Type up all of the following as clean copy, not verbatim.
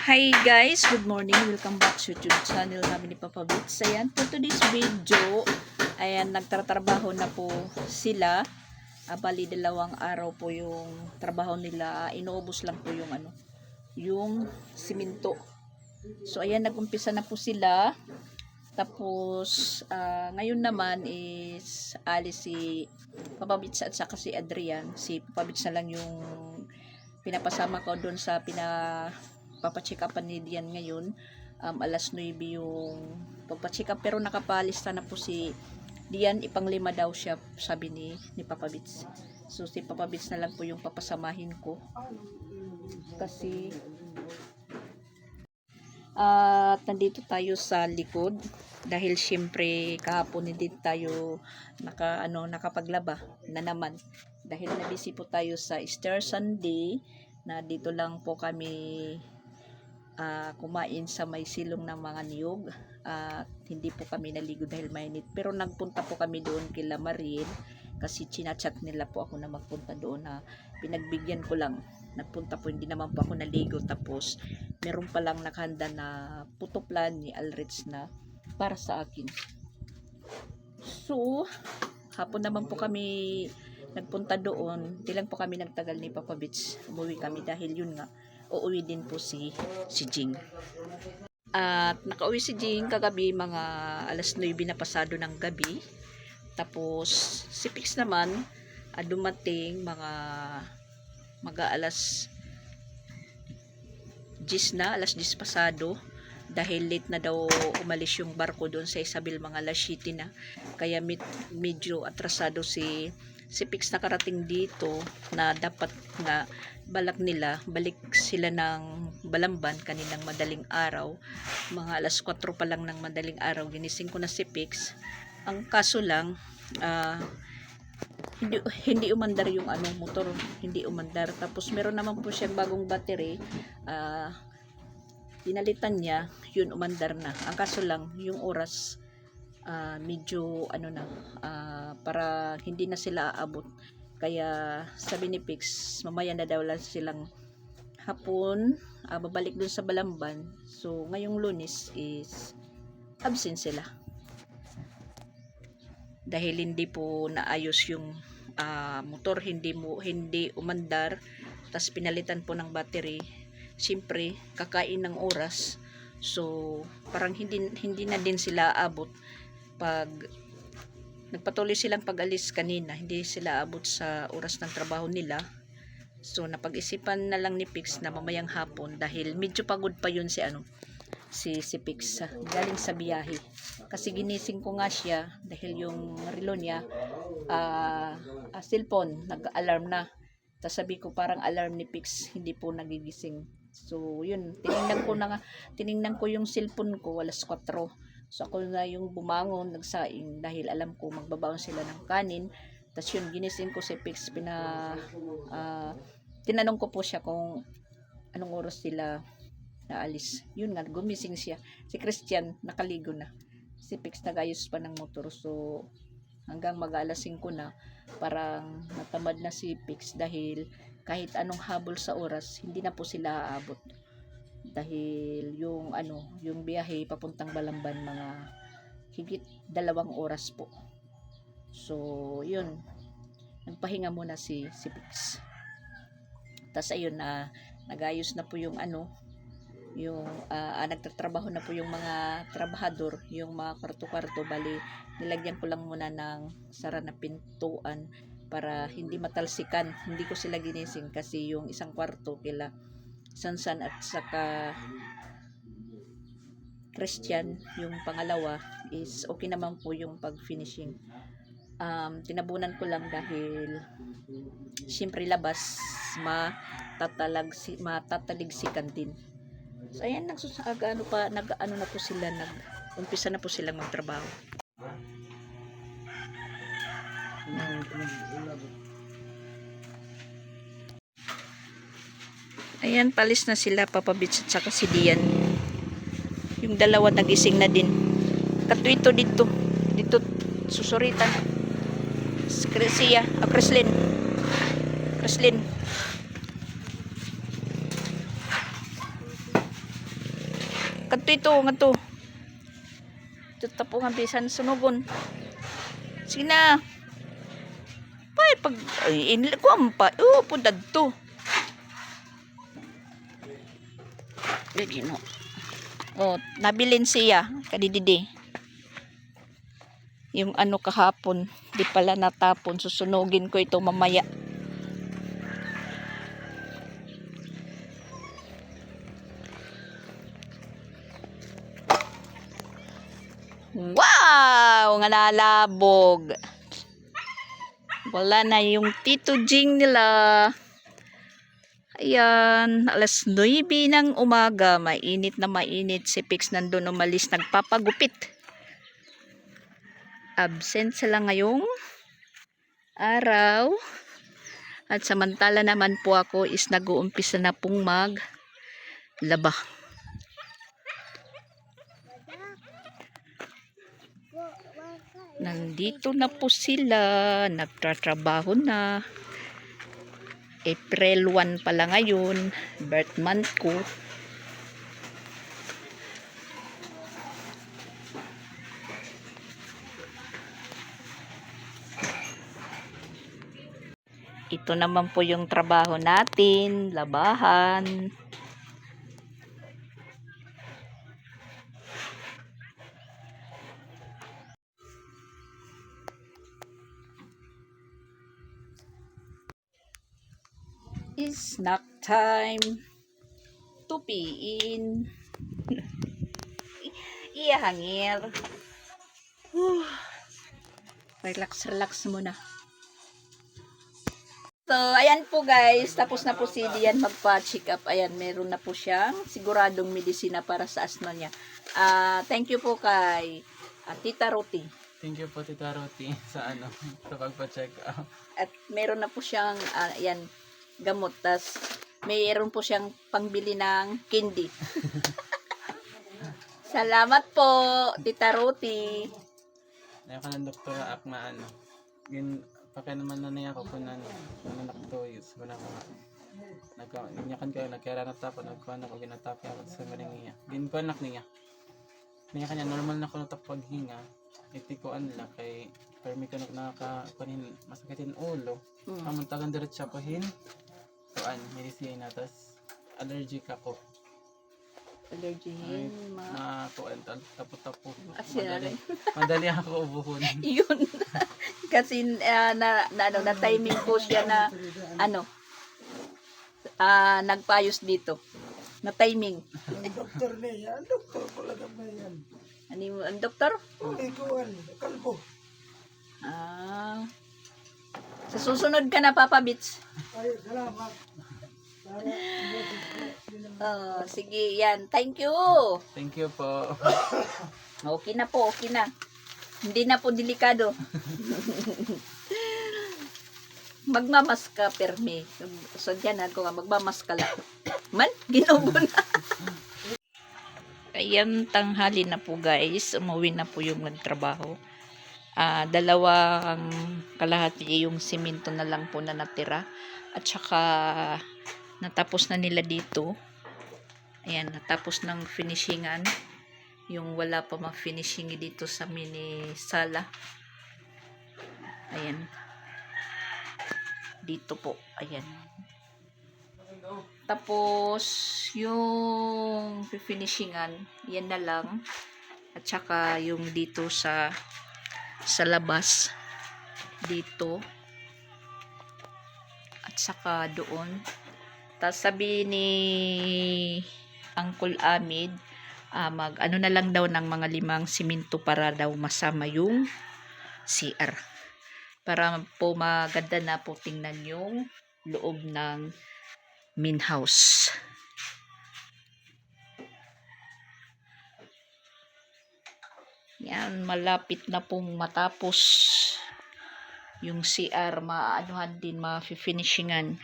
Hi guys, good morning. Welcome back sa YouTube channel namin ni Papa Bits. Ayan, for today's video, ayan, nagtatrabaho na po sila. Bali, 2 araw po yung trabaho nila. Inuubos lang po yung siminto. So, ayan, nagumpisa na po sila. Tapos, ngayon naman is alis si Papa Bits at saka si Adrian. Si Papa Bits na lang yung pinapasama ko doon sa papacheck upan ni Dian ngayon. Alas 9 yung papacheck up, pero nakapalista na po si Dian, ipang-5 daw siya, sabi ni Papa Bits. So si Papa Bits na lang po yung papasamahin ko kasi nandito tayo sa likod dahil syempre kahapon hindi tayo nakapaglaba na naman dahil nabisi po tayo sa Easter Sunday na dito lang po kami kumain sa may silong ng mga niyog. Hindi po kami naligo dahil mainit, pero nagpunta po kami doon kila Marin kasi chinachat nila po ako na magpunta doon, na pinagbigyan ko lang. Nagpunta po, hindi naman po ako naligo. Tapos meron palang nakahanda na putoplan ni Alrich na para sa akin. So hapon naman po kami nagpunta doon. Di lang po kami nagtagal ni Papa Bits, umuwi kami dahil yun nga, uuwi din po si Jing. At nakauwi si Jing kagabi mga alas 9 na pasado ng gabi. Tapos si Pix naman dumating mga alas 10 na, alas 10 pasado, dahil late na daw umalis yung barko doon sa Isabel, mga alas 7 na. Kaya medyo atrasado si Pix nakarating dito, na dapat na balak nila balik sila ng Balamban kaninang madaling araw. Mga alas 4 pa lang ng madaling araw ginising ko na si Pix. Ang kaso lang hindi umandar yung motor, hindi umandar. Tapos meron naman po siyang bagong battery, pinalitan niya, yun umandar na. Ang kaso lang yung oras medyo para hindi na sila aabot. Kaya sabi ni Pix, mamaya na daw lang silang hapon babalik dun sa Balamban. So ngayong Lunes is absent sila dahil hindi po naayos yung motor, hindi umandar. Tas pinalitan po ng battery, siyempre kakain ng oras. So parang hindi na din sila aabot. Pag nagpatuloy silang pag-alis kanina, hindi sila abot sa oras ng trabaho nila. So napag-isipan na lang ni Pix na mamayang hapon, dahil medyo pagod pa yun si Pix galing sa biyahe. Kasi ginising ko nga siya dahil yung relo niya cellphone nag-alarm na. Tapos sabi ko, parang alarm ni Pix hindi po nagigising. So yun, tiningnan ko yung cellphone ko, alas 4. So ako na yung bumangon, nagsaing, dahil alam ko magbabaon sila ng kanin. Tapos yun, ginising ko si Pix, tinanong ko po siya kung anong oras sila naalis. Yun nga, gumising siya. Si Christian nakaligo na, si Pix nagayos pa ng motor. So hanggang mag-alas 5 na, parang natamad na si Pix dahil kahit anong habol sa oras, hindi na po sila aabot. Dahil yung biyahe papuntang Balamban, mga higit 2 oras po. So yun, nagpahinga muna si Pix. Tas ayun, nagayos na po yung nagtatrabaho na po yung mga trabahador, yung mga kwarto-kwarto. Bali, nilagyan ko lang muna ng sara na pintuan para hindi matalsikan. Hindi ko sila ginising kasi yung isang kwarto kila Sansan at saka Christian, yung pangalawa, is okay naman po yung pag-finishing. Tinabunan ko lang dahil siyempre labas matataligsikan din. So ayan, na po sila, umpisa na po silang magtrabaho. Ayan, palis na sila, Papa Bits at saka si Dian. Yung dalawa nagising na din. Katuito dito susuritan. Kreslin. Kadto ito, ngadto. Ito tapungan bisan sunugon. Sige na. Pay pag ay inil ko ampa. Oh, pudad to. Dili no. Oh, nabilin siya kadididi. Yung ano kahapon, di pala natapon. Susunugin ko ito mamaya. Wow! Nga nalabog. Wala na yung Tito Jing nila. Ayan, alas 9 ng umaga. Mainit na mainit. Si Pix nandun umalis nagpapagupit. Absent sila ngayong araw. At samantala naman po ako is nag-uumpisa na pong maglaba. Nandito na po sila, nagtatrabaho na. April 1 pala ngayon, birth month ko. Ito naman po yung trabaho natin, labahan. Is snack time. Tupiin. Iya hangir. Relax, relax muna. So, ayan po guys. Tapos na po si Dian magpa-check up. Ayan, meron na po siyang siguradong medisina para sa asthma niya. Thank you po kay Tita Ruti. Thank you po Tita Roti sa sa pagpa-check up. At meron na po siyang ayan, gamot. Tas mayroon po siyang pangbili ng candy. Salamat po, Tita Ruti. Naya ka ng doktora akma paka naman na niya ako kung nakto wala ka nagkanyakan kayo nagkara na tapo nagkuhan ako ginatapi ako sa maring niya ginkuhan nak niya kanya normal na ko natapaghinga iti ko anla kay permi ko nakakapanin masakitin ulo amon tagan diretso ko kuan medicine tas allergic ako Allergy kuan tapo madali ako ubuhon yun. Kasi na timing po siya na nagpayos dito. Na timing. Ang doktor niya, ang doktor pala gamay yan. Ano ang doktor? Ikuan, kalbo. Sa susunod ka na, Papa Bits. Ay, salamat. Sige, yan. Thank you. thank you po. Okay na po, okay na. Hindi na po delikado. Magmamas ka, permi. So, dyan ako nga, magmamas ka lang. Man, ginubo na. Ayan, tanghali na po guys. Umuwi na po yung nagtrabaho. Dalawang kalahati yung simento na lang po na natira. At saka, natapos na nila dito. Ayan, natapos ng finishingan. Yung wala pa ma-finishing dito sa mini sala. Ayan. Dito po. Ayan. Tapos, yung finishingan, yan na lang. At saka, yung dito sa labas. Dito. At saka, doon. Tapos, sabi ni Uncle Amid, ano na lang daw ng mga 5 simento para daw masama yung CR. Para po maganda na po tingnan yung loob ng main house. Yan, malapit na pong matapos yung CR, maanuhan din, ma-finishingan.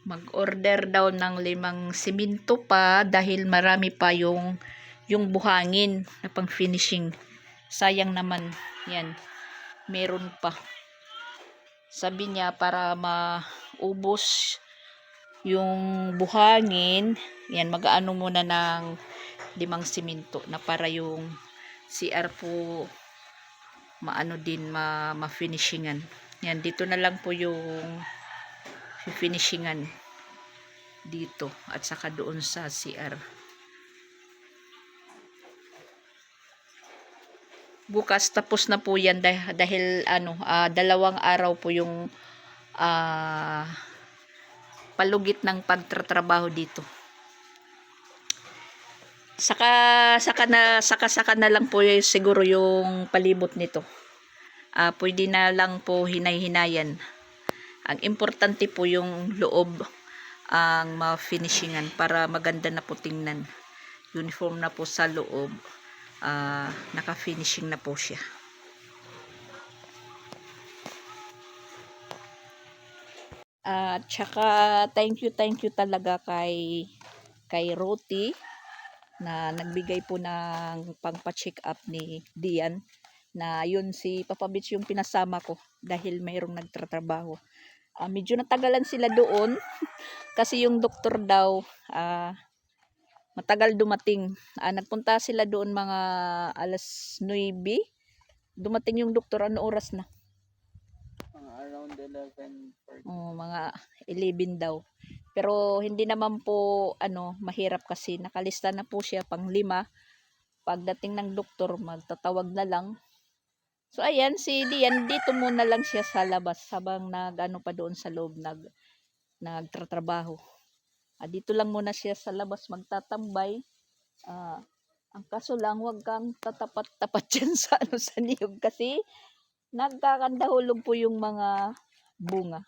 Mag-order daw ng 5 simento pa dahil marami pa yung buhangin na pang finishing. Sayang naman yan. Meron pa. Sabi niya para maubos yung buhangin, yan, mag-aano muna ng 5 simento na para yung CR po maano din, ma-finishingan. Yan, dito na lang po yung finishingan dito at saka doon sa CR. Bukas tapos na po yan dahil 2 araw po yung palugit ng pagtatrabaho dito. Saka na lang po siguro yung palibot nito. Pwede na lang po hinay-hinayan. Ang importante po yung loob ang ma-finishingan para maganda na po tingnan. Uniform na po sa loob. Naka-finishing na po siya. At saka thank you talaga kay Roti na nagbigay po ng pangpa-check up ni Dian, na yun si Papa Beach yung pinasama ko dahil mayroong nagtatrabaho. Medyo natagalan sila doon kasi yung doktor daw matagal dumating. Nagpunta sila doon mga alas 9. Dumating yung doktor, ano oras na? Around 11:40. Mga 11 daw. Pero hindi naman po mahirap kasi nakalista na po siya pang 5. Pagdating ng doktor, magtatawag na lang. So ayan, si Dian dito muna lang siya sa labas habang pa doon sa loob nagtratrabaho. Dito lang muna siya sa labas magtatambay. Ang kaso lang, wag kang tatapat-tapat dyan sa sa niyog kasi nagkakandahulog po yung mga bunga.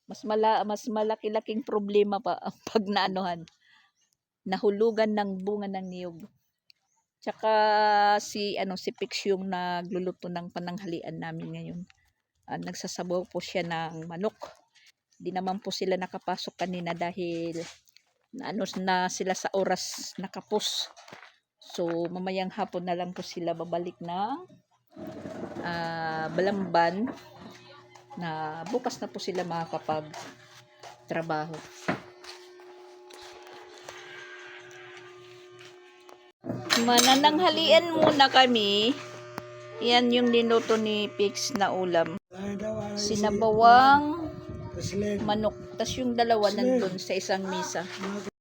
Mas malaki-laking problema pa pag nahulugan ng bunga ng niyog. Tsaka si Pix yung nagluluto ng pananghalian namin ngayon. Nagsasabaw po siya ng manok. Di naman po sila nakapasok kanina dahil na sila sa oras nakapos. So mamayang hapon na lang po sila babalik ng Balamban, na bukas na po sila makakapag-trabaho. Manananghalian muna kami. Yan yung niluto ni Pix na ulam. Sinabawang manok. Tas yung dalawa nandun sa isang misa. Kain.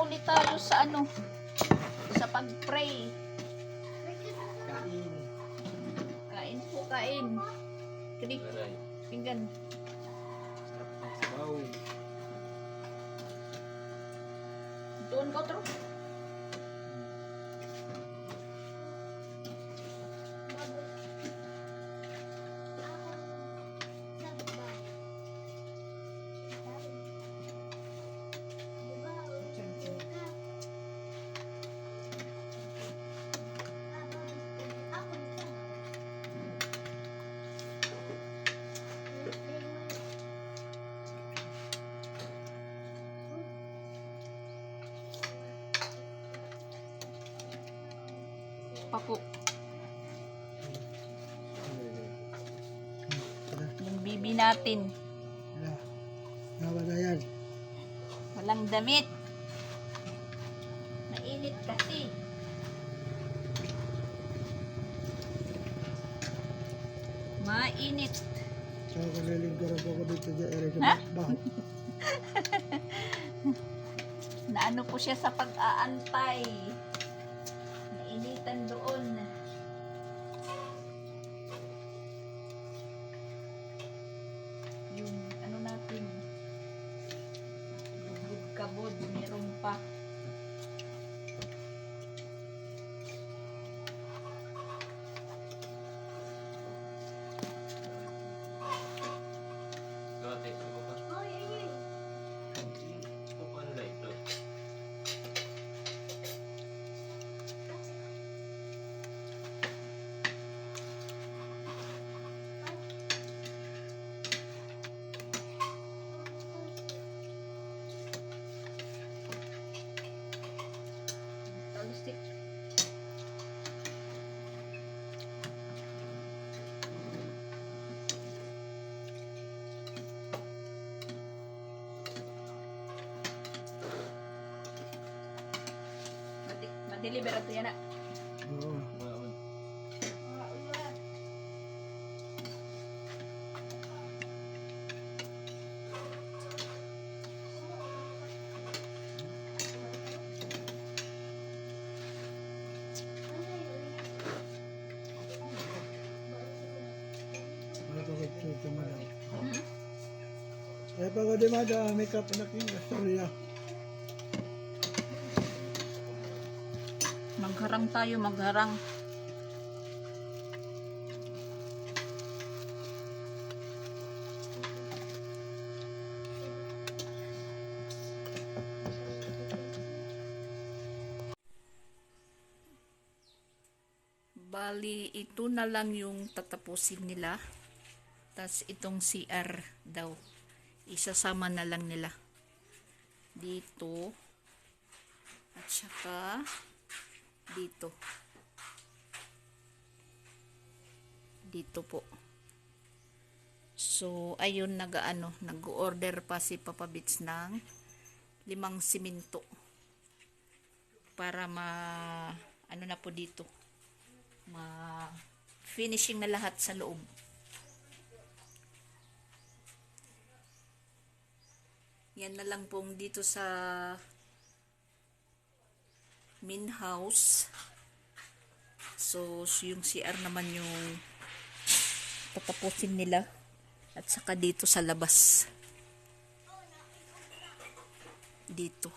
Ulit tayo sa sa pag-pray. Kain po, kain. Kini pinggan. Sarap ng sabaw. Doon ko tro. Papo. Yung bibi natin. Wala yan. Walang damit. Mainit kasi. Mainit. Saka kalilinggaran ko dito dyan. Baho. Naano po siya sa pag-aantay. Nainitan doon. Yung ano natin, kabod, meron pa. Talustik. Madeliver ito yan na. Oo. Ito, madam. Eh, pag di madam, may kapanaking storya. Magharang tayo, magharang. Bali, ito na lang yung tatapusin nila. Tas itong CR daw. Isasama na lang nila. Dito. At saka dito. Dito po. So, ayun nag-order pa si Papa Bits ng 5 simento. Para ano na po dito. Finishing na lahat sa loob. Yan na lang pong dito sa main house. So, yung CR naman yung tatapusin nila. At saka dito sa labas. Dito.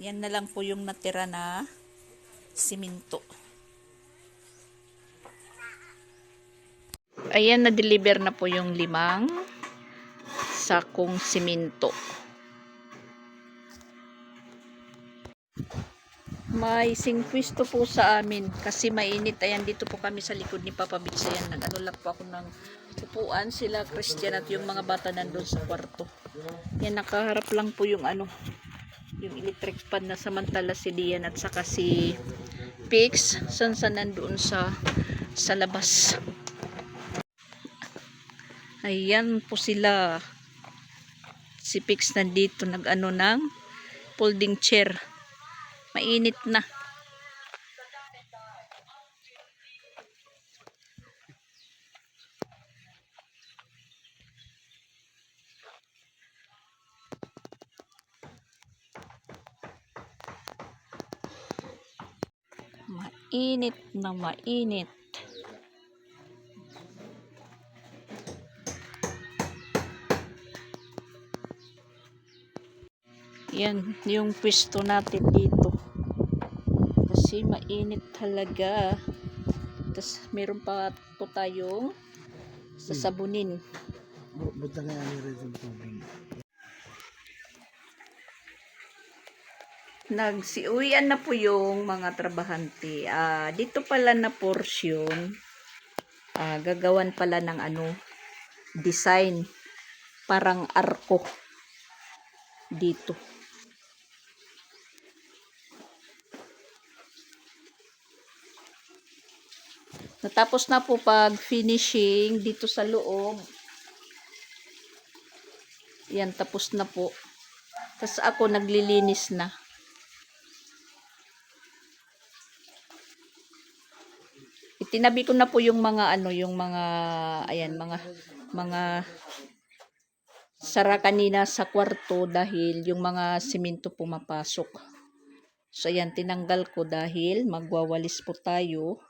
Yan na lang po yung natira na simento. Ayan, na-deliver na po yung 5 sakong simento. May singpwisto po sa amin kasi mainit. Ayan, dito po kami sa likod ni Papa Bits. Ayan, nag-ano lang po ako ng upuan. Sila Christian at yung mga bata nandun sa kwarto. Yan, nakaharap lang po yung yung electric pan na, samantala si Dian at saka si Pix nandun sa labas. Ayan po sila. Si Pix nandito nag-ano ng folding chair. Mainit na. Mainit na mainit. Yan, yung pwesto natin dito. Kasi mainit talaga. Tapos meron pa po tayong sasabunin. Buta nga yan rin yung tubig. Nagsiuwian na po yung mga trabahante. Dito pala na portion, gagawan pala ng design. Parang arko. Dito. Natapos na po pag finishing dito sa loob. Yan, tapos na po. Tapos ako naglilinis na. Itinabi ko na po yung mga ano, yung mga ayan, mga sara kanina sa kwarto dahil yung mga simento pumapasok. So ayan, tinanggal ko dahil magwawalis po tayo.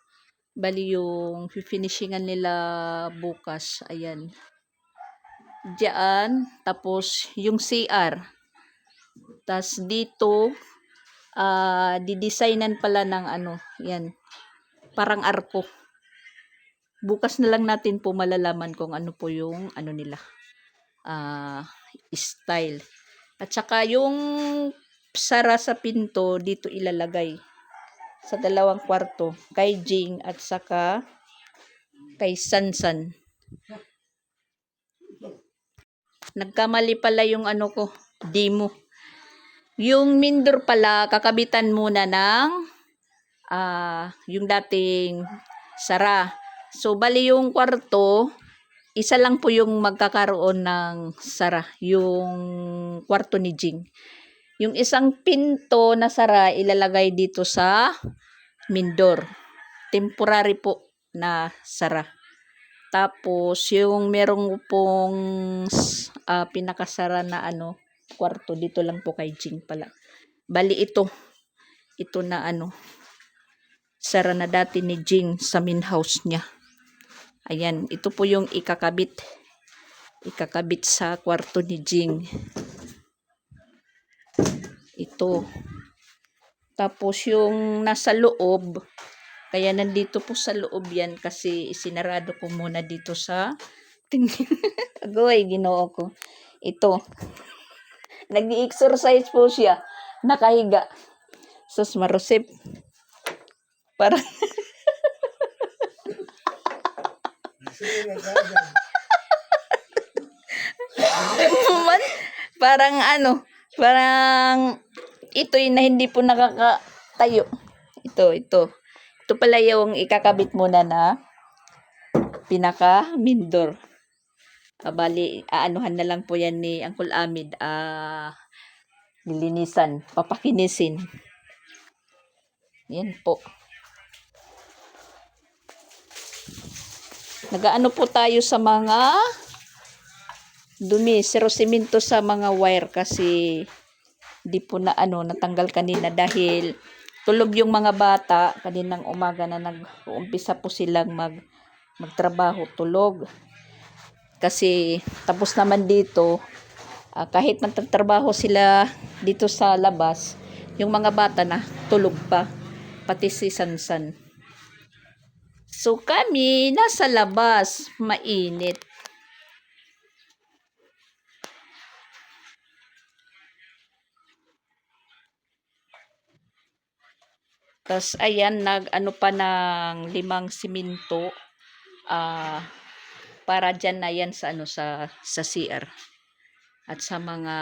Bali yung finishingan nila bukas, ayan. Diyan, tapos yung CR. Tas dito, didesignan pala ng ano, yan, parang arko. Bukas na lang natin po malalaman kung ano po yung ano nila, style. At saka yung sara sa pinto dito ilalagay sa dalawang kwarto kay Jing at saka kay Sansan. Nagkamali pala yung ano ko, demo. Yung mindor pala kakabitan muna ng yung dating sara. So bali yung kwarto, isa lang po yung magkakaroon ng sara, yung kwarto ni Jing. Yung isang pinto na sara ilalagay dito sa mindor. Temporary po na sara. Tapos yung merong pong pinakasara na ano, kwarto dito lang po kay Jing pala. Bali ito na ano, sara na dati ni Jing sa main house niya. Ayan, ito po yung ikakabit sa kwarto ni Jing. Ito. Tapos yung nasa loob, kaya nandito po sa loob yan kasi isinarado ko muna dito sa agoy, ginoo ko. Ito. Nag-exercise po siya. Nakahiga. Sus marusip. Parang parang ano, parang ito'y na hindi po nakakatayo. Ito. Ito pala yung ikakabit muna na pinaka-mindor. Bali, aanuhan na lang po yan ni Uncle Amid. Lilinisan, papakinisin. Yan po. Nagaano po tayo sa mga dumi, simento sa mga wire kasi di po na natanggal kanina dahil tulog yung mga bata kaninang umaga na nag-uumpisa po silang magtrabaho, tulog. Kasi tapos naman dito, kahit magtatrabaho sila dito sa labas, yung mga bata na tulog pa, pati si Sansan. So kami nasa labas, mainit. Tapos ayan, nag-ano pa ng 5 simento para dyan na yan sa sa CR. At sa mga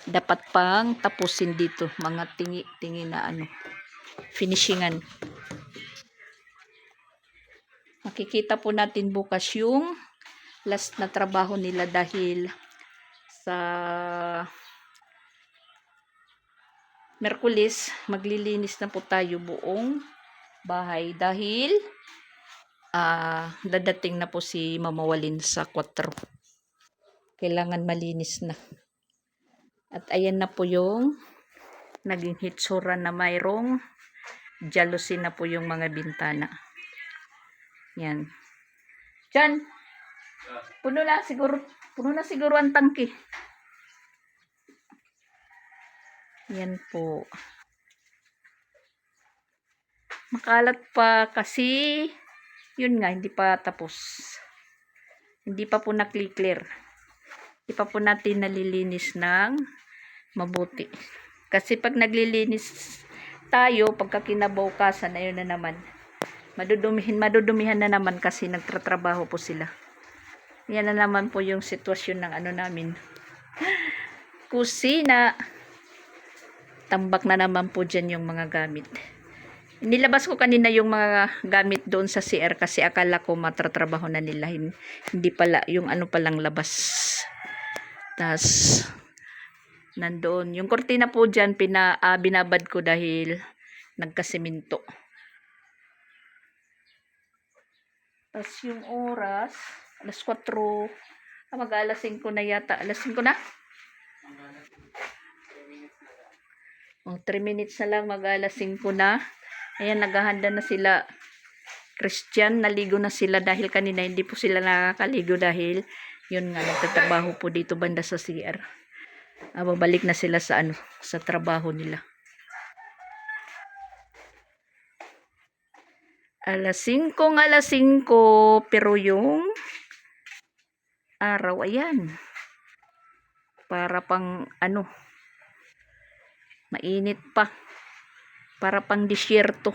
dapat pang tapusin dito, mga tingi na finishingan. Makikita po natin bukas yung last na trabaho nila dahil sa Merkulis maglilinis na po tayo buong bahay dahil dadating na po si Mama Walin sa 4. Kailangan malinis na. At ayan na po yung naging hitsura na mayroong jealousy na po yung mga bintana. Yan. Diyan. Puno na siguro ang tangke. Yan po. Makalat pa kasi yun nga, hindi pa tapos. Hindi pa po na-clear. Hindi pa po natin nalilinis ng mabuti. Kasi pag naglilinis tayo, pagka kinabukasan, ayun na naman. Madudumihan na naman kasi nagtatrabaho po sila. Yan na naman po yung sitwasyon ng namin. Kusina. Tambak na naman po dyan yung mga gamit. Nilabas ko kanina yung mga gamit doon sa CR kasi akala ko matratrabaho na nila. Hindi pala, yung palang labas. Tas nandoon. Yung kortina po dyan, binabad ko dahil nagkasiminto. Tapos yung oras, alas 4. Mag-alas 5 na yata. Alas 5 na? 3 minutes na lang, mag-alas 5 na. Ayan, naghahanda na sila. Christian, naligo na sila dahil kanina hindi po sila nakakaligo dahil yun nga, nagtatrabaho po dito banda sa CR. Babalik na sila sa sa trabaho nila. Alas 5, pero yung araw, ayan. Para pang mainit pa. Para pang disyerto.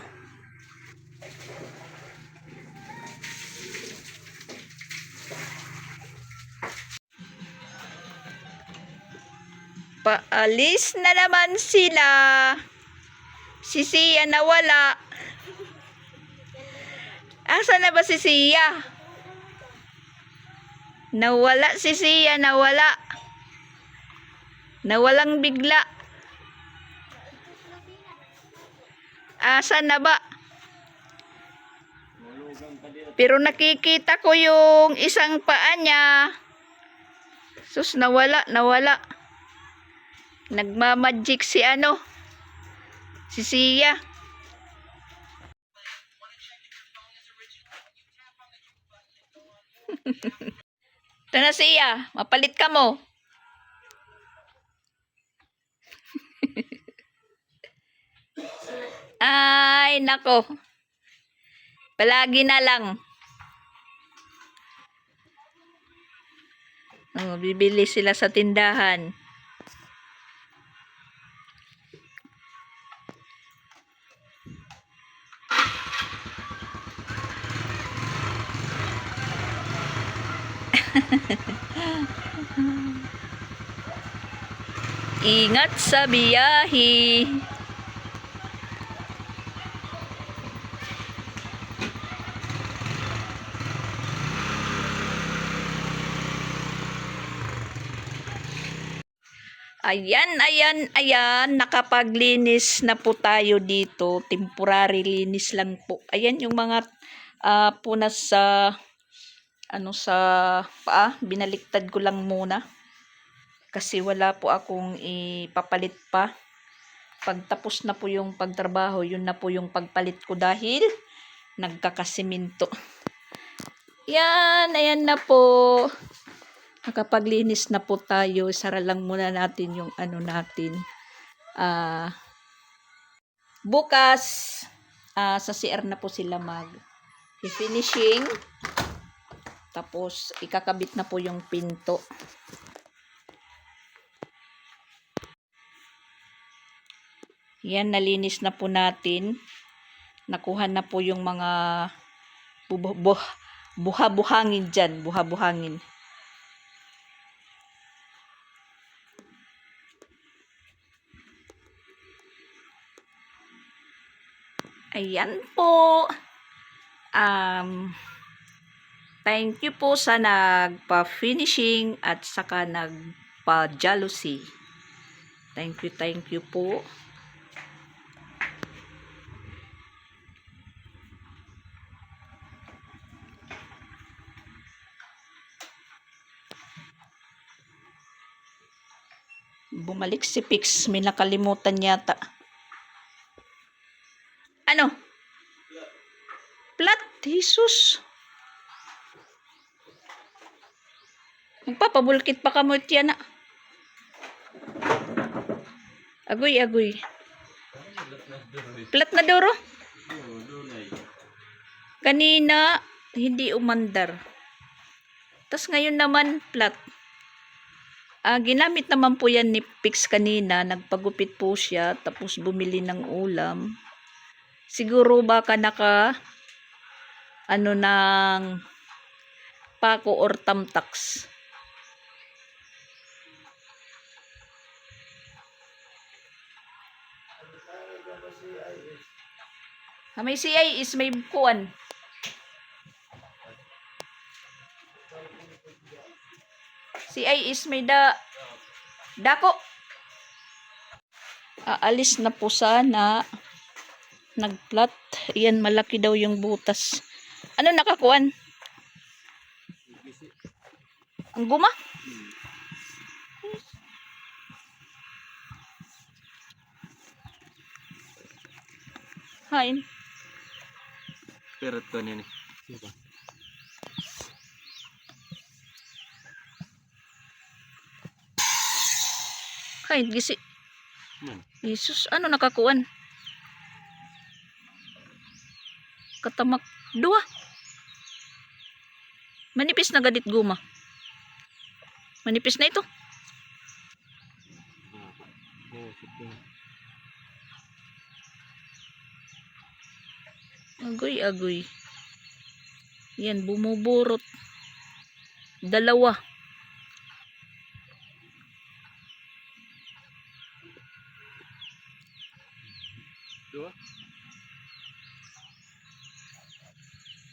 Paalis na naman sila. Si Sia nawala. Asa na ba si Sia? Nawala si Sia, nawala. Nawalang bigla. Asa na ba? Pero nakikita ko yung isang paa niya. Sus, nawala. Nagmamagic si si Sia. Ito na Sia, mapalit ka mo. Ay, nako. Palagi na lang. Bibili sila sa tindahan. Ingat sa biyahe. Ayan, nakapaglinis na po tayo dito. Temporary linis lang po. Ayan yung mga punas sa sa paa. Binaliktad ko lang muna. Kasi wala po akong ipapalit pa. Pagtapos na po yung pagtrabaho, yun na po yung pagpalit ko dahil nagkakasiminto. Ayan na po. Nakapaglinis na po tayo. Sara lang muna natin yung natin. Bukas, sa CR na po sila finishing. Tapos, ikakabit na po yung pinto. Yan, nalinis na po natin. Nakuha na po yung mga buha-buhangin dyan. Buha-buhangin. Ayan po. Thank you po sa nagpa-finishing at saka nagpa-jealousy. Thank you po. Bumalik si Pix. May nakalimutan yata. Plat? Jesus. Magpapabulkit pa ka mo tiyan na. Agoy. Plat na duro? Kanina, hindi umandar. Tas ngayon naman, plat. Ginamit naman po yan ni Pix kanina. Nagpagupit po siya. Tapos bumili ng ulam. Siguro baka ng pako or tamtax. May CIS, may kuan. CIS, may dako. Aalis na po sana. Nagplat. Yan, malaki daw yung butas. Nakakuan? Ang guma. Hain. Perot ko niya ni. Hain, gisi. Hmm. Jesus, ano nakakuan? Katamak. Dua. Manipis na gadit guma. Manipis na ito. Agoy, agoy. Yan, bumuburot. Dalawa. Dua?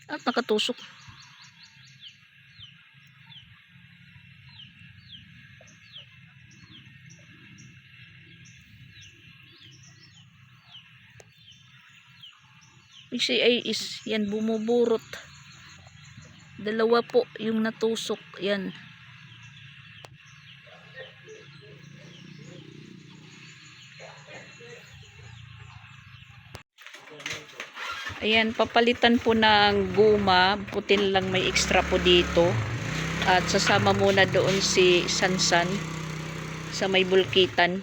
At nakatusok. PCA yan bumuburot. Dalawa po yung natusok. Yan. Ayan, papalitan po ng guma. Putin lang may extra po dito. At sasama muna doon si Sansan sa may bulkitan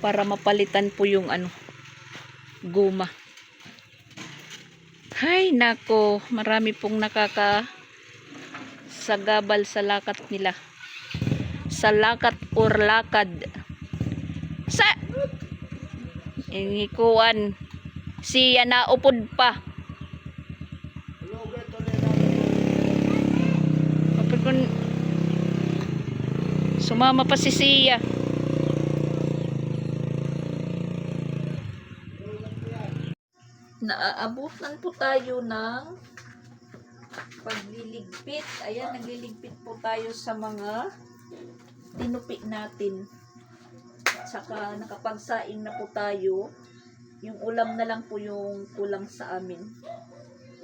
para mapalitan po yung guma. Hay nako, marami pong sagabal sa lakat nila. Sa lakat or lakad. Sa ingikuan siya naupod pa. Kapag kun sumama pa si Siya. Naaabutan po tayo ng pagliligpit. Ayan, nagliligpit po tayo sa mga tinupi natin. At saka nakapagsaing na po tayo. Yung ulam na lang po yung kulang sa amin.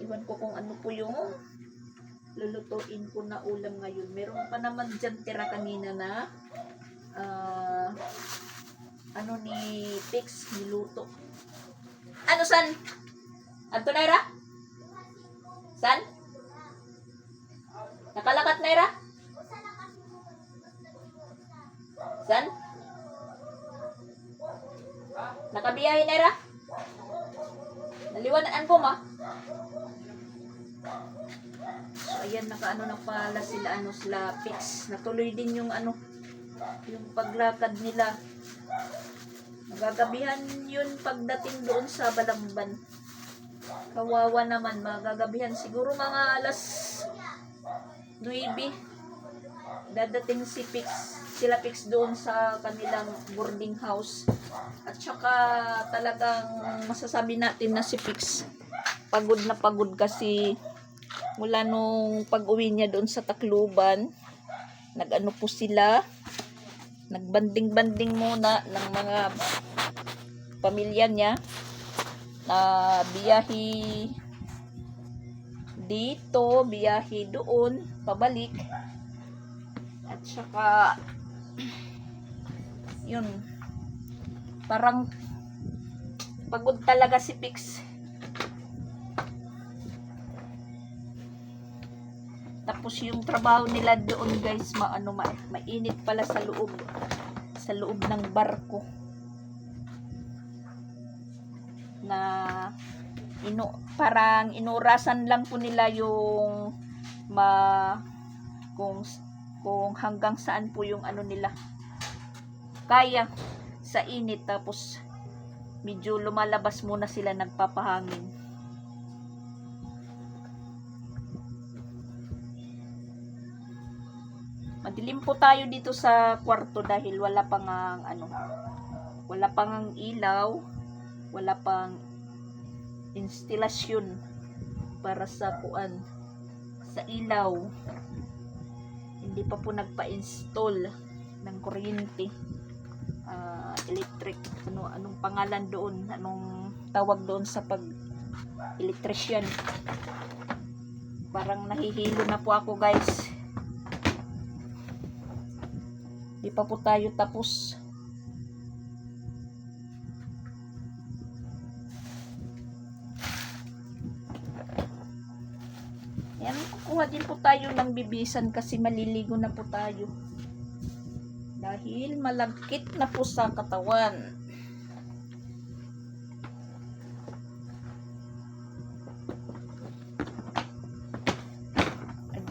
Iwan ko kung ano po yung lulutuin ko na ulam ngayon. Meron pa naman dyan tira kanina na ni Pix niluto. Ano san? Anto Naira? San? Nakalakat Naira? San? Nakabiyahe Naira? Naliwanan ko ma? So ayan, nakaano na pala sila sila Pix. Natuloy din yung yung paglakad nila. Magagabihan yun pagdating doon sa Balamban. Kawawa naman, magagabihan siguro mga alas 9. Dadating sila Pix doon sa kanilang boarding house. At saka talagang masasabi natin na si Pix pagod na pagod kasi mula nung pag-uwi niya doon sa Tacloban, nag-ano po sila, nagbanding-banding muna ng mga pamilya niya na biyahe dito, biyahe doon, pabalik. At saka yun, parang pagod talaga si Pix. Tapos yung trabaho nila doon guys, mainit pala sa loob ng barko na parang inurasan lang po nila yung kung hanggang saan po yung nila kaya sa init. Tapos medyo lumalabas muna sila, nagpapahangin. Madilim po tayo dito sa kwarto dahil wala pang ilaw, wala pang instalasyon para sa ilaw. Hindi pa po nagpa-install ng kuryente, electric, anong pangalan doon, anong tawag doon sa pag-electrician. Parang nahihilo na po ako guys. pa po tayo tapos. Yan, kukuha din po tayo ng bibisan kasi maliligo na po tayo. Dahil malagkit na po sa katawan.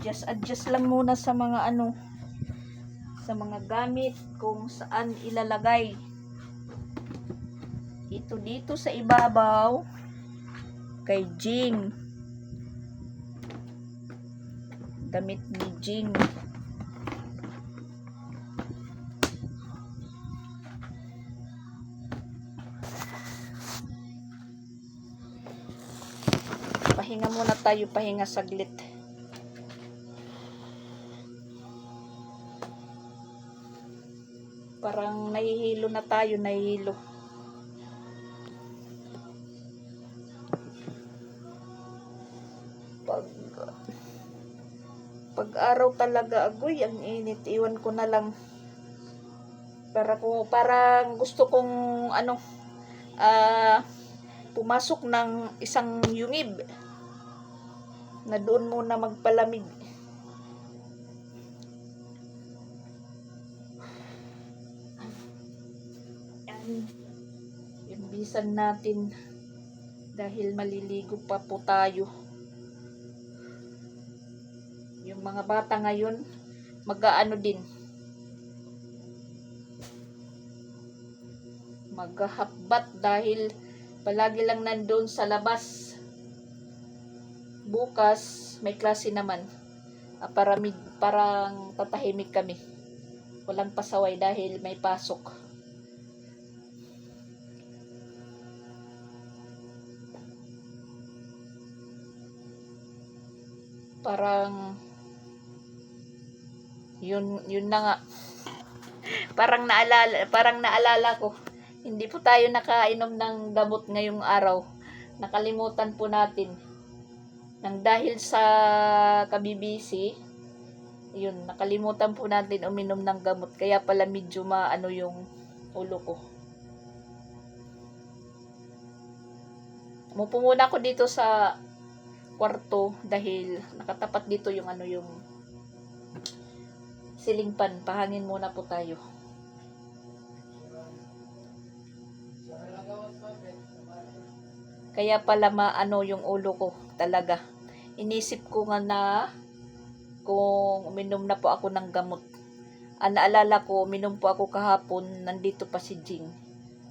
Adjust lang muna sa mga sa mga gamit kung saan ilalagay. Ito dito sa ibabaw kay Jing. Damit ni Jing. Pahinga muna tayo, pahinga saglit. Parang nahihilo na tayo, nahihilo. Pag araw talaga, agoy, ang init. Iwan ko na lang. Parang gusto kong pumasok ng isang yungib na doon muna magpalamig. Yung bisan natin dahil maliligo pa po tayo. Yung mga bata ngayon mag-aano din, maghahapbat dahil palagi lang nandoon sa labas. Bukas may klase naman. Parang tatahimik kami, walang pasaway dahil may pasok. Parang yun na nga. Parang naalala ko, hindi po tayo nakainom ng gamot ngayong araw. Nakalimutan po natin. Nang dahil sa kabibisi, yun, nakalimutan po natin uminom ng gamot. Kaya pala medyo yung ulo ko. Umupo muna ako dito sa kwarto dahil nakatapat dito yung ceiling fan. Pahangin muna po tayo. Kaya pala yung ulo ko talaga. Inisip ko nga na kung uminom na po ako ng gamot. Naalala ko, uminom po ako kahapon, nandito pa si Jing.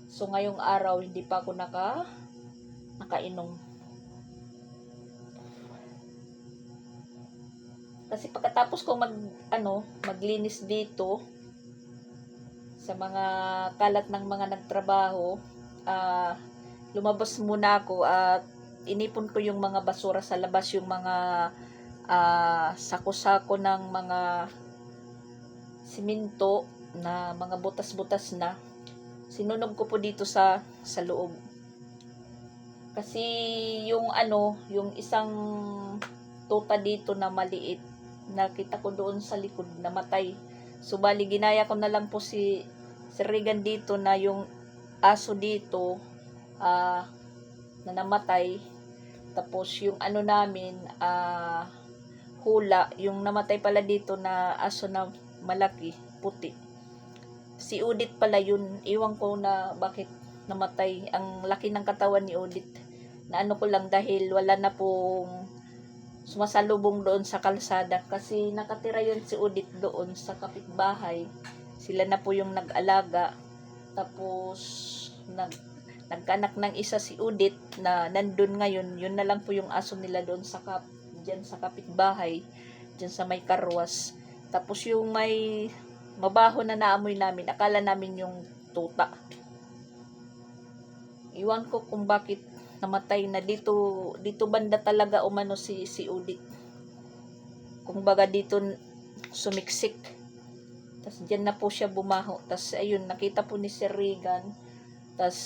So ngayong araw hindi pa ako nakainom. Kasi pagkatapos ko maglinis dito sa mga kalat ng mga nagtrabaho, lumabas muna ako at inipon ko yung mga basura sa labas, yung mga sako-sako ng mga simento na mga butas-butas na. Sinunog ko po dito sa loob. Kasi yung isang tuta dito na maliit, nakita ko doon sa likod, namatay. So bali ginaya ko na lang po si Regan dito na yung aso dito na namatay. Tapos yung namin hula, yung namatay pala dito na aso na malaki, puti. Si Udit pala yun. Iwan ko na bakit namatay. Ang laki ng katawan ni Udit. Na ko lang dahil wala na pong sumasalubong doon sa kalsada kasi nakatira yun si Udit doon sa kapitbahay. Sila na po yung nag-alaga. Tapos nagkanak ng isa si Udit na nandun ngayon. Yun na lang po yung aso nila doon dyan sa kapitbahay, dyan sa may karwas. Tapos yung may mabaho na naamoy namin, akala namin yung tuta. Iwan ko kung bakit namatay na dito banda talaga umano si Udit. Kung baga dito sumiksik. Tas diyan na po siya bumaho. Tas ayun, nakita po ni Sir Regan. Tas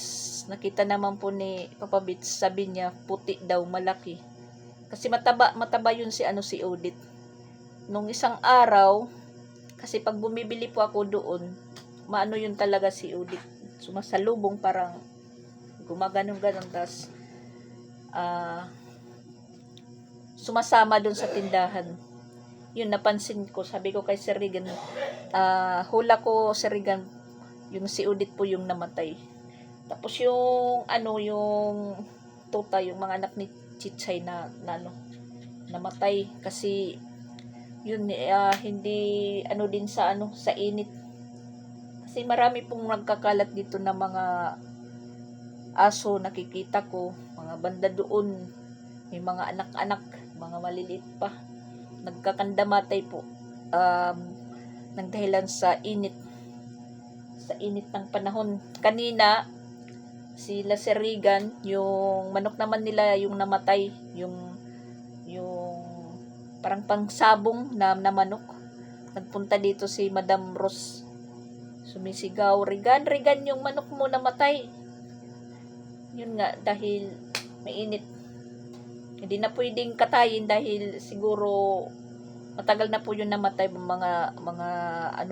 nakita naman po ni Papa Bits, sabi niya puti daw, malaki. Kasi mataba yun si Udit. Nung isang araw, Kasi pag bumibili po ako doon, maano yun talaga si Udit. Sumasalubong, parang gumaganong-ganon, tas sumasama doon sa tindahan. Yun, napansin ko, sabi ko kay Sir Regan, hula ko, Sir Regan, yung si Udit po yung namatay. Tapos yung yung tuta, yung mga anak ni Chichay na namatay kasi yun, hindi din sa sa init. Kasi marami pong nagkakalat dito na mga aso, nakikita ko, mga banda doon, may mga anak-anak, mga maliliit pa, nagkakandamatay po, ng dahilan sa init ng panahon. Kanina sila Sir Regan, yung manok naman nila yung namatay, yung parang pangsabong na manok. Nagpunta dito si Madam Rose, sumisigaw, Regan, yung manok mo namatay. Yun nga, dahil mainit, hindi na pwedeng katayin dahil siguro matagal na po yun namatay, mga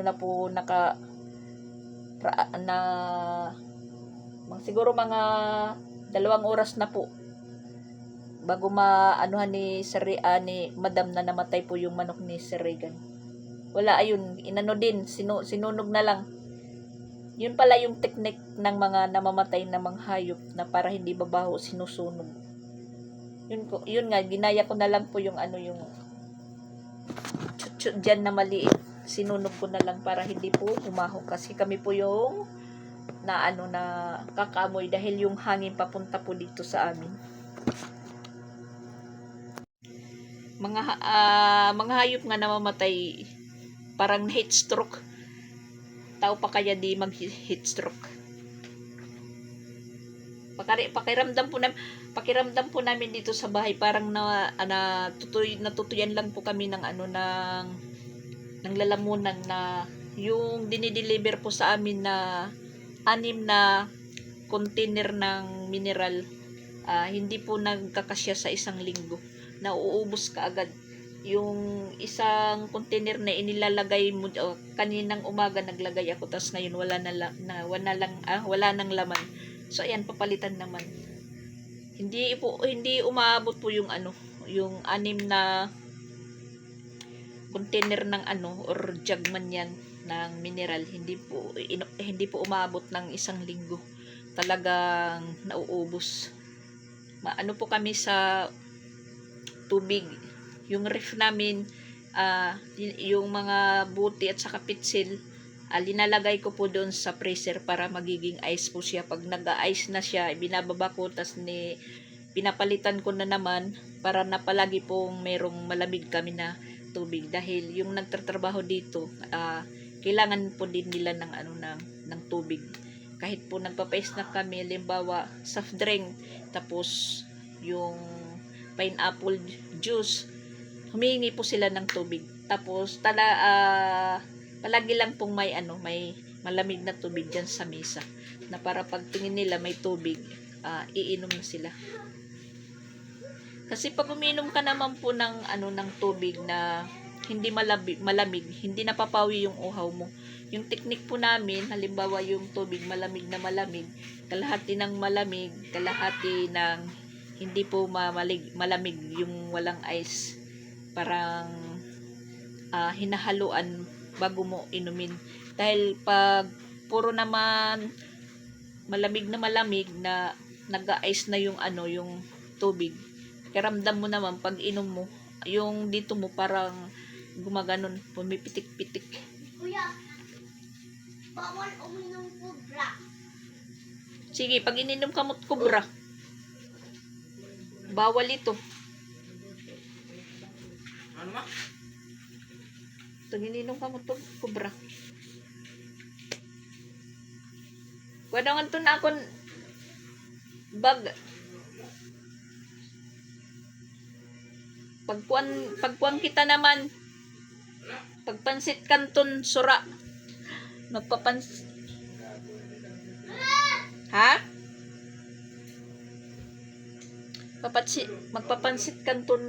na po siguro mga 2 oras na po bago ni Madam na namatay po yung manok ni Sir Regan. Wala, ayun, din, sinunog na lang. Yun pala yung technique ng mga namamatay na mga hayop, na para hindi babaho, sinusunog. Yun nga, ginaya ko na lang po yung yung chut dyan na maliit. Sinunog ko na lang para hindi po umaho, kasi kami po yung na kakaamoy dahil yung hangin papunta po dito sa amin. Mga hayop nga namamatay, parang heat stroke. Tao pa kaya di mag heat stroke? Pakiramdam po namin dito sa bahay, parang natutuyan lang po kami ng ng lalamunan, na yung dinideliver po sa amin na 6 na container ng mineral, hindi po nagkakasya sa isang linggo. Nauubos ka agad. Yung isang container na inilalagay mo, kaninang umaga naglagay ako, tapos ngayon wala nang laman. So ayan, papalitan naman. Hindi umaabot po yung yung 6 na container ng or jug man yan ng mineral, hindi po umaabot ng isang linggo. Talagang nauubos. Po kami sa tubig. Yung ref namin, yung mga buti at saka pitsil, linalagay ko po doon sa freezer para magiging ice po siya. Pag nag-ice na siya, binababa ko, tas pinapalitan ko na naman para na palagi pong merong malamig kami na tubig. Dahil yung nagtatrabaho dito, kailangan po din nila ng tubig. Kahit po nagpapa-snack kami, halimbawa soft drink, tapos yung pineapple juice, humihingi po sila ng tubig. Tapos palagi lang pong may malamig na tubig diyan sa mesa, na para pag tingin nila may tubig, iinom na sila. Kasi pag uminom ka naman po ng tubig na hindi malamig, hindi napapawi yung uhaw mo. Yung technique po namin, halimbawa yung tubig malamig na malamig, kalahati ng malamig, kalahati ng hindi po malamig, yung walang ice. Parang hinahaluan bago mo inumin. Dahil pag puro naman malamig na nag-ice na yung yung tubig, karamdam mo naman pag inom mo, yung dito mo parang gumaganon, pumipitik-pitik. Kuya, bawal uminom kubra. Sige, pag ininom ka mo kubra, bawal ito. Ano ma? Pag ininom ka mo kubra. Wala nga ito na akong bag. Pagkuan kita naman, pagpansit kanton sura, magpapansit kanton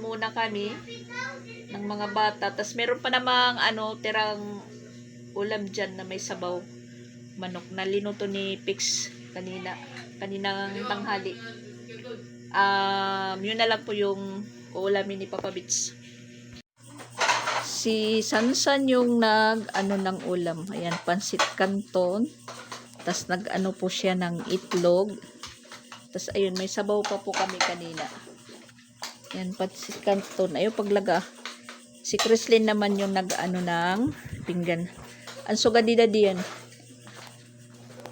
mo muna kami ng mga bata. Tapos meron pa namang tirang ulam dyan na may sabaw. Manok na linuto ni Pix kaninang tanghali. Yun na lang po yung uulamin ni Papa Bits. Si Sansan yung ng ulam. Ayan, pansit canton. Tapos po siya ng itlog. Tapos ayun, may sabaw pa po kami kanina. Ayan, pansit canton. Ayun, paglaga. Si Chrislyn naman yung ng pinggan. Ang sugadida diyan.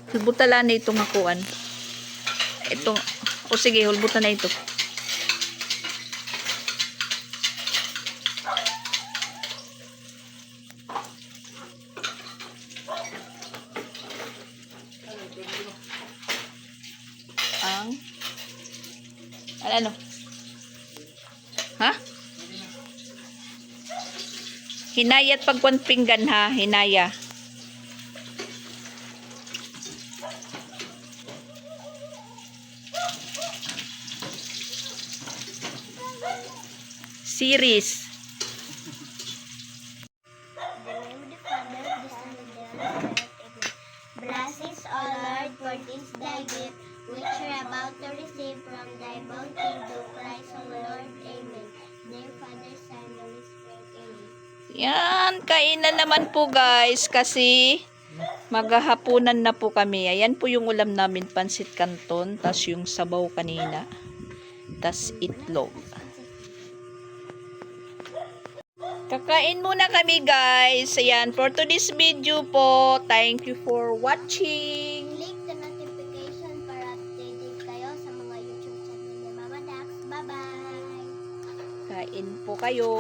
Hulbutan na itong akuan. Ito, sige, hulbutan na ito. Ano? Ha? Hinayat pagkuan pinggan ha, hinaya. Series. Blessings, O Lord, for this thy gift, which we're about to receive from thy bounty through Christ, O Lord. Amen. Dear Father, Son, Holy Spirit. Amen. Yan, kainan naman po guys kasi maghahapunan na po kami. Ayan po yung ulam namin, pansit canton, tas yung sabaw kanina, tas itlog. Kakain muna kami guys. Ayan, for today's video po. Thank you for watching. Click the notification para updated kayo sa mga YouTube channel ni Mama Dax. Bye-bye! Kain po kayo.